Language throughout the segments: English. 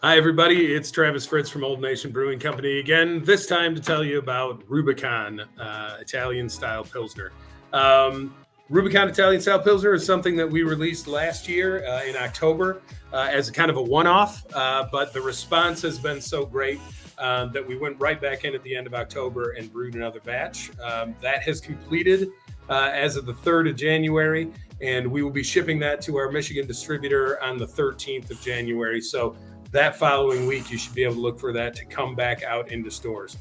Hi, everybody. It's Travis Fritz from Old Nation Brewing Company again, this time to tell you about Rubicon Italian-style Pilsner. Rubicon Italian-style Pilsner is something that we released last year in October as a kind of a one-off, but the response has been so great that we went right back in at the end of October and brewed another batch. That has completed as of the 3rd of January, and we will be shipping that to our Michigan distributor on the 13th of January. So that following week, you should be able to look for that to come back out into stores.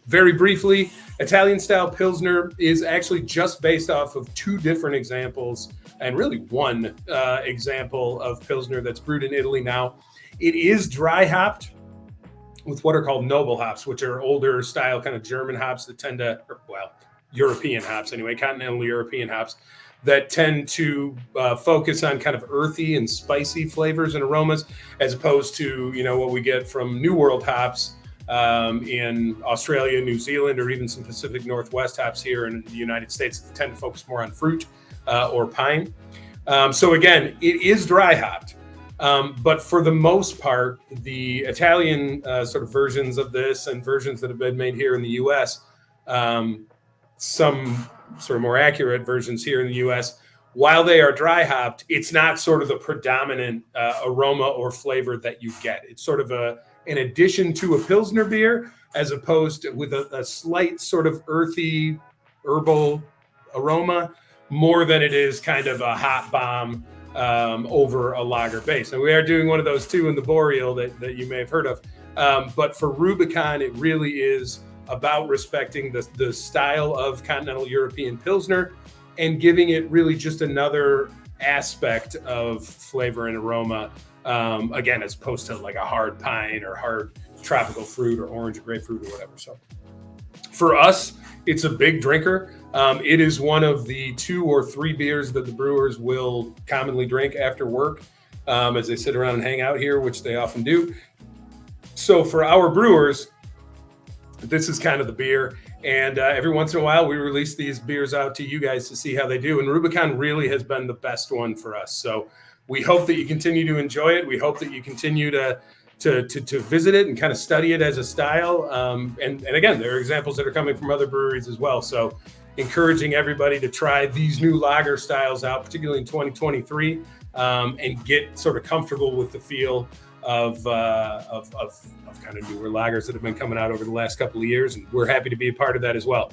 Very briefly, Italian-style Pilsner is actually just based off of two different examples, and really one example of Pilsner that's brewed in Italy now. It is dry hopped with what are called noble hops, which are older style kind of German hops that tend to, European hops anyway, continental European hops that tend to focus on kind of earthy and spicy flavors and aromas, as opposed to, what we get from New World hops in Australia, New Zealand, or even some Pacific Northwest hops here in the United States that tend to focus more on fruit or pine. So again, it is dry hopped. But for the most part, the Italian sort of versions of this and versions that have been made here in the U.S., some sort of more accurate versions here in the U.S., while they are dry hopped, it's not sort of the predominant aroma or flavor that you get. It's sort of an addition to a Pilsner beer, as opposed to with a slight sort of earthy, herbal aroma, more than it is kind of a hot bomb over a lager base. And we are doing one of those too in the Boreal that you may have heard of. But for Rubicon, it really is about respecting the style of continental European Pilsner and giving it really just another aspect of flavor and aroma, again, as opposed to like a hard pine or hard tropical fruit or orange or grapefruit or whatever. So for us, it's a big drinker. It is one of the 2 or 3 beers that the brewers will commonly drink after work as they sit around and hang out here, which they often do. So for our brewers, this is kind of the beer. And every once in a while, we release these beers out to you guys to see how they do. And Rubicon really has been the best one for us. So we hope that you continue to enjoy it. We hope that you continue to visit it and kind of study it as a style. And again, there are examples that are coming from other breweries as well. So encouraging everybody to try these new lager styles out, particularly in 2023, and get sort of comfortable with the feel of kind of newer lagers that have been coming out over the last couple of years. And we're happy to be a part of that as well.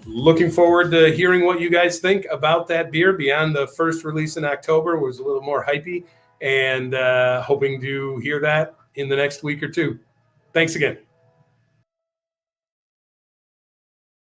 Looking forward to hearing what you guys think about that beer beyond the first release in October. Was a little more hypey, and hoping to hear that in the next week or two. Thanks again.